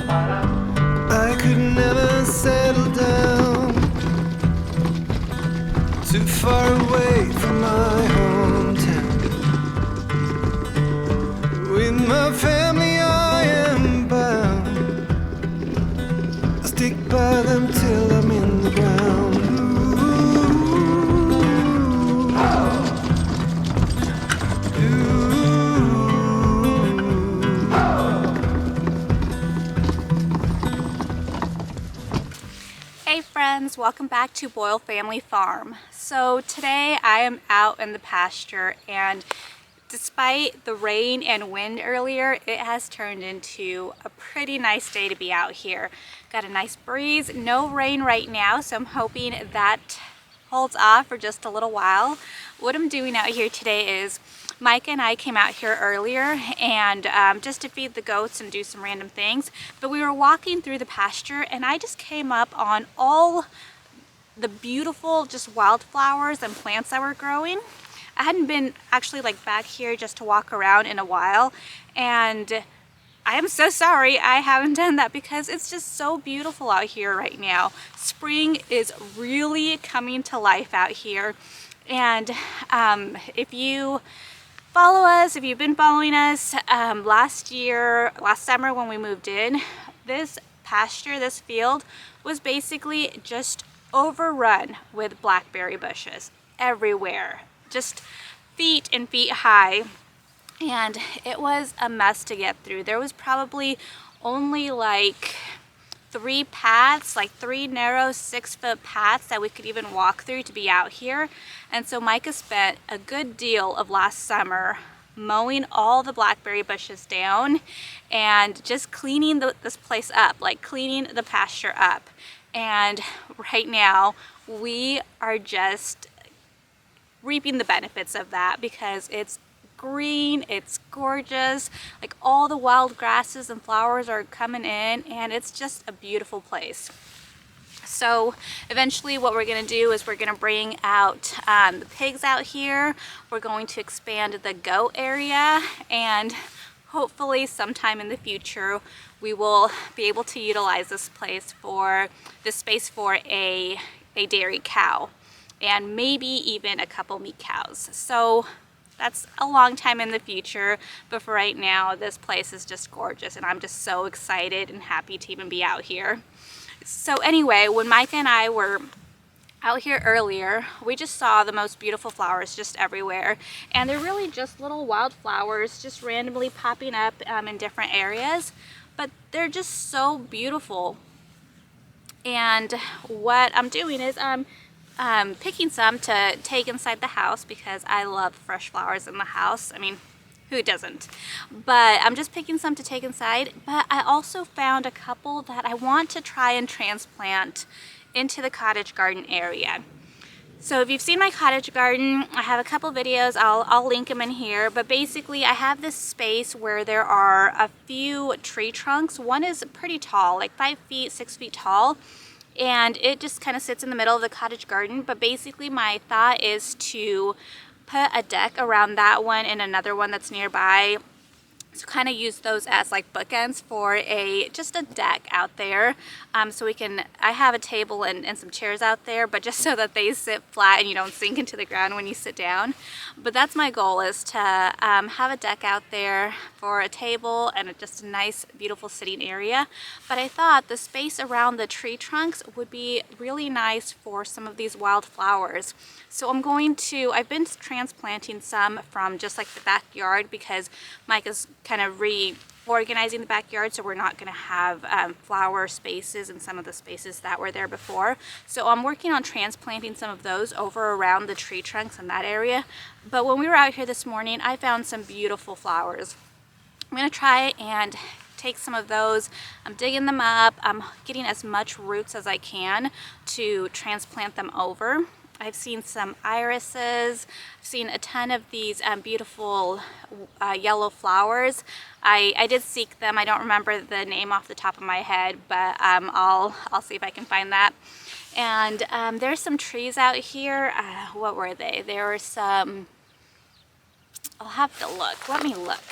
I could never settle down too far away from my hometown. With my family I am bound. I stick by them till I'm in the ground. Hey friends, welcome back to Boyle Family Farm. So today I am out in the pasture, and despite the rain and wind earlier, it has turned into a pretty nice day to be out here. Got a nice breeze, no rain right now, so I'm hoping that holds off for just a little while. What I'm doing out here today is Micah and I came out here earlier and just to feed the goats and do some random things, but we were walking through the pasture and I just came up on all the beautiful just wildflowers and plants that were growing. I hadn't been actually like back here just to walk around in a while, and I am so sorry I haven't done that because it's just so beautiful out here right now. Spring is really coming to life out here, and if you follow us, if you've been following us, last summer when we moved in, this pasture, this field was basically just overrun with blackberry bushes everywhere, just feet and feet high, and it was a mess to get through. There was probably only like three paths, like three narrow 6-foot paths that we could even walk through to be out here. And so Micah spent a good deal of last summer mowing all the blackberry bushes down and just cleaning this place up, like cleaning the pasture up. And right now we are just reaping the benefits of that because it's green, it's gorgeous, like all the wild grasses and flowers are coming in, and it's just a beautiful place. So eventually what we're going to do is we're going to bring out the pigs out here. We're going to expand the goat area, and hopefully sometime in the future we will be able to utilize this space for a dairy cow and maybe even a couple meat cows. So that's a long time in the future, but for right now this place is just gorgeous and I'm just so excited and happy to even be out here. So anyway, when Micah and I were out here earlier, we just saw the most beautiful flowers just everywhere, and they're really just little wildflowers just randomly popping up in different areas, but they're just so beautiful. And what I'm doing is I'm picking some to take inside the house because I love fresh flowers in the house. I mean, who doesn't? But I'm just picking some to take inside, but I also found a couple that I want to try and transplant into the cottage garden area. So if you've seen my cottage garden, I have a couple videos, I'll link them in here, but basically I have this space where there are a few tree trunks. One is pretty tall, like 5 feet, 6 feet tall, and it just kind of sits in the middle of the cottage garden. But basically my thought is to put a deck around that one and another one that's nearby, so kind of use those as like bookends for just a deck out there. So I have a table and some chairs out there, but just so that they sit flat and you don't sink into the ground when you sit down. But that's my goal, is to have a deck out there for a table and just a nice beautiful sitting area. But I thought the space around the tree trunks would be really nice for some of these wildflowers. So I've been transplanting some from just like the backyard because Micah's kind of reorganizing the backyard, so we're not going to have flower spaces in some of the spaces that were there before. So I'm working on transplanting some of those over around the tree trunks in that area. But when we were out here this morning, I found some beautiful flowers. I'm going to try and take some of those. I'm digging them up. I'm getting as much roots as I can to transplant them over. I've seen some irises. I've seen a ton of these beautiful yellow flowers. I did seek them. I don't remember the name off the top of my head, but I'll see if I can find that. And there's some trees out here. What were they? There were some, I'll have to look. Let me look.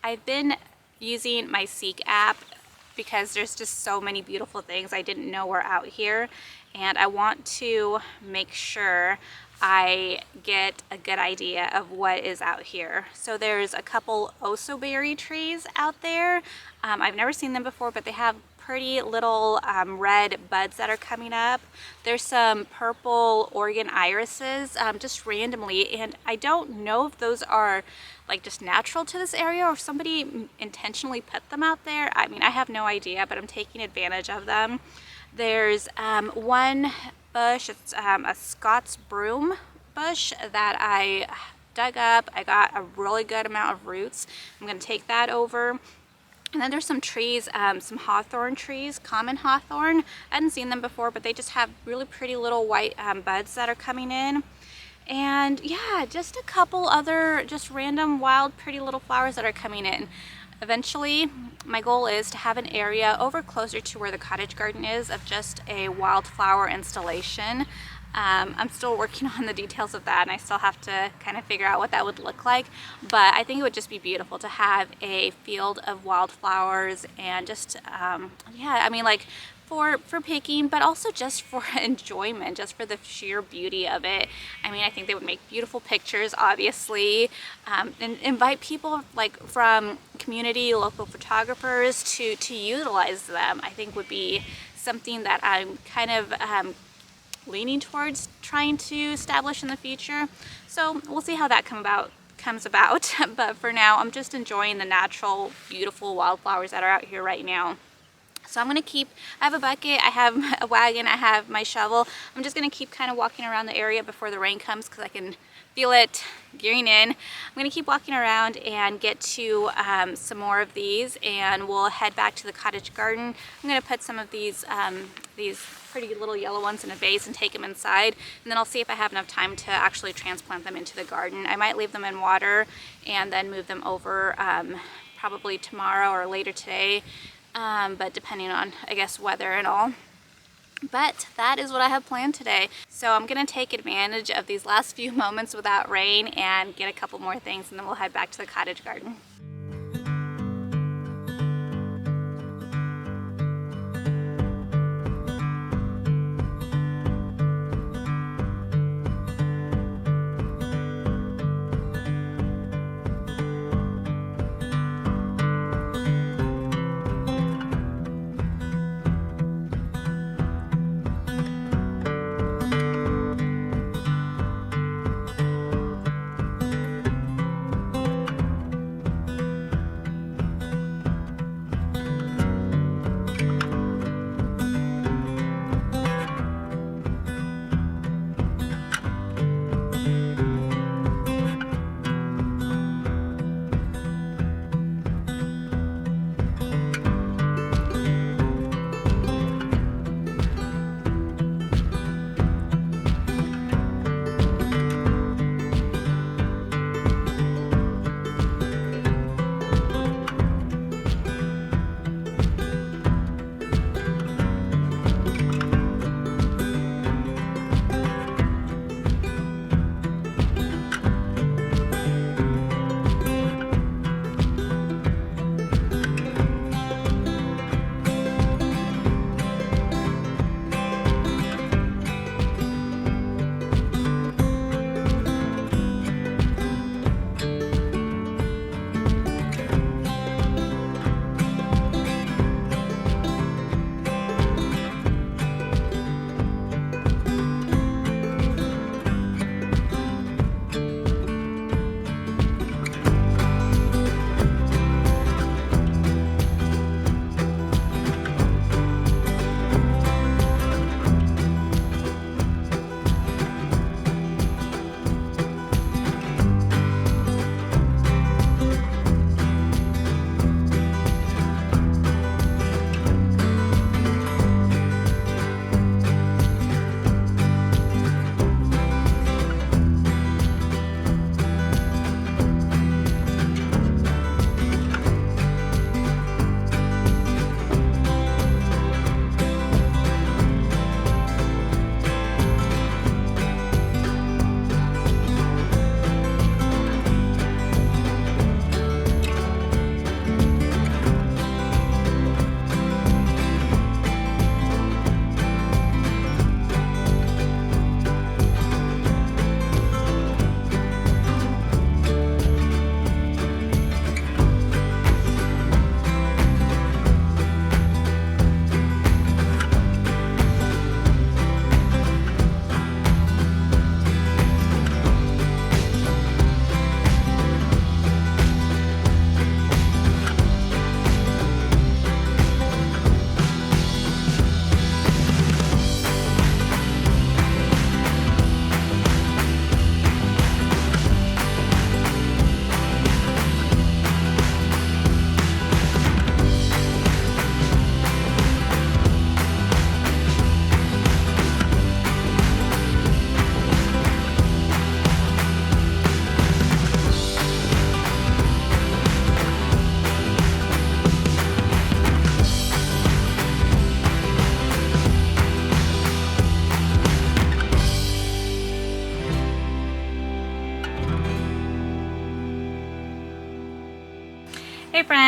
I've been using my Seek app because there's just so many beautiful things I didn't know were out here, and I want to make sure I get a good idea of what is out here. So there's a couple osoberry trees out there. I've never seen them before, but they have pretty little red buds that are coming up. There's some purple Oregon irises just randomly, and I don't know if those are like just natural to this area or if somebody intentionally put them out there. I mean, I have no idea, but I'm taking advantage of them. There's one bush, it's a Scots broom bush that I dug up. I got a really good amount of roots. I'm going to take that over. And then there's some trees, some hawthorn trees, common hawthorn. I hadn't seen them before, but they just have really pretty little white buds that are coming in. And yeah, just a couple other just random wild pretty little flowers that are coming in. Eventually, my goal is to have an area over closer to where the cottage garden is of just a wildflower installation. I'm still working on the details of that, and I still have to kind of figure out what that would look like, but I think it would just be beautiful to have a field of wildflowers and just yeah, I mean, like for picking, but also just for enjoyment, just for the sheer beauty of it. I mean, I think they would make beautiful pictures, obviously, and invite people like from community, local photographers to utilize them. I think would be something that I'm kind of leaning towards trying to establish in the future. So we'll see how that comes about. But for now, I'm just enjoying the natural, beautiful wildflowers that are out here right now. So I'm gonna I have a bucket, I have a wagon, I have my shovel. I'm just gonna keep kind of walking around the area before the rain comes because I can feel it gearing in. I'm gonna keep walking around and get to some more of these, and we'll head back to the cottage garden. I'm gonna put some of these pretty little yellow ones in a vase and take them inside, and then I'll see if I have enough time to actually transplant them into the garden. I might leave them in water and then move them over probably tomorrow or later today, but depending on, I guess, weather and all. But that is what I have planned today. So I'm gonna take advantage of these last few moments without rain and get a couple more things, and then we'll head back to the cottage garden.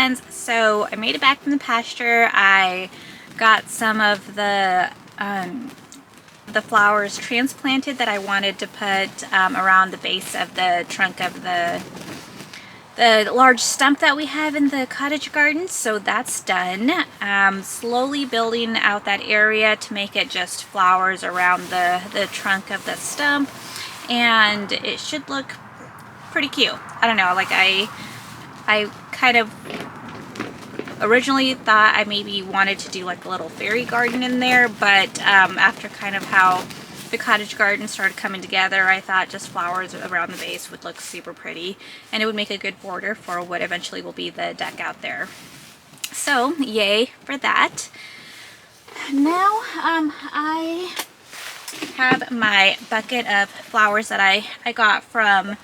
friends, so I made it back from the pasture. I got some of the flowers transplanted that I wanted to put around the base of the trunk of the large stump that we have in the cottage garden, so that's done. Slowly building out that area to make it just flowers around the trunk of the stump, and it should look pretty cute. I don't know, like I kind of originally thought I maybe wanted to do like a little fairy garden in there, but after kind of how the cottage garden started coming together, I thought just flowers around the base would look super pretty, and it would make a good border for what eventually will be the deck out there. So yay for that. Now I have my bucket of flowers that I got from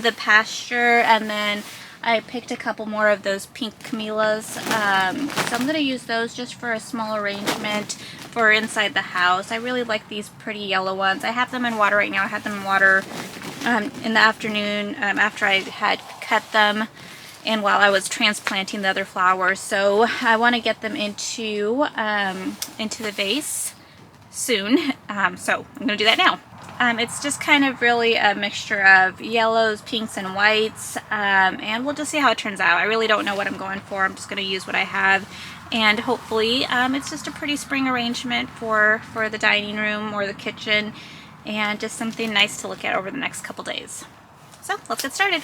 the pasture, and then I picked a couple more of those pink camellias, so I'm going to use those just for a small arrangement for inside the house. I really like these pretty yellow ones. I have them in water right now. I had them in water in the afternoon after I had cut them and while I was transplanting the other flowers, so I want to get them into the vase soon, so I'm going to do that now. It's just kind of really a mixture of yellows, pinks, and whites, and we'll just see how it turns out. I really don't know what I'm going for. I'm just going to use what I have, and hopefully it's just a pretty spring arrangement for the dining room or the kitchen, and just something nice to look at over the next couple days. So let's get started.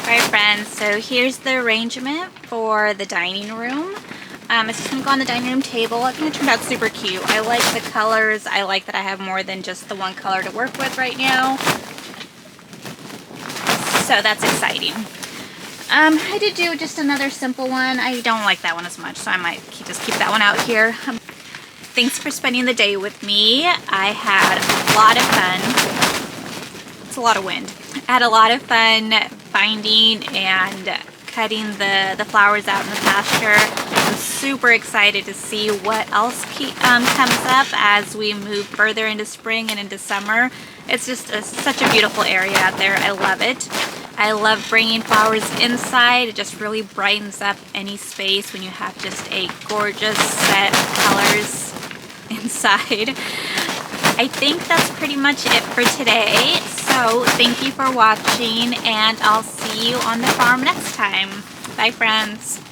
Alright friends, so here's the arrangement for the dining room. It's just gonna go on the dining room table. I think it turned out super cute. I like the colors. I like that I have more than just the one color to work with right now. So that's exciting. I did do just another simple one. I don't like that one as much, so I might just keep that one out here. Thanks for spending the day with me. I had a lot of fun. It's a lot of wind. I had a lot of fun finding and cutting the flowers out in the pasture. I'm super excited to see what else comes up as we move further into spring and into summer. It's just such a beautiful area out there. I love it. I love bringing flowers inside. It just really brightens up any space when you have just a gorgeous set of colors inside. I think that's pretty much it for today. So thank you for watching, and I'll see you on the farm next time. Bye, friends.